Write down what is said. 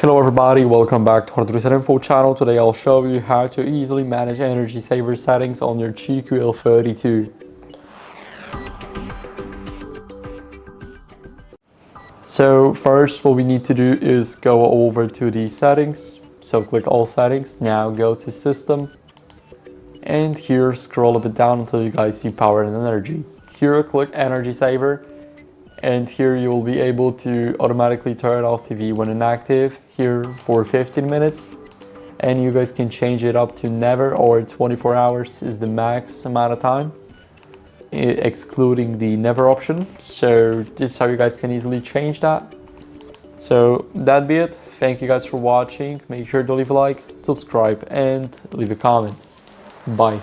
Hello everybody, welcome back to HardReset.Info channel. Today I'll show you how to easily manage energy saver settings on your CHiQ L32. So first what we need to do is go over to the settings. So click all settings, now go to system, and here scroll a bit down until you guys see power and energy. Here click energy saver. And here you will be able to automatically turn off TV when inactive here for 15 minutes. And you guys can change it up to never, or 24 hours is the max amount of time, excluding the never option. So this is how you guys can easily change that. So that'd be it. Thank you guys for watching. Make sure to leave a like, subscribe, and leave a comment. Bye.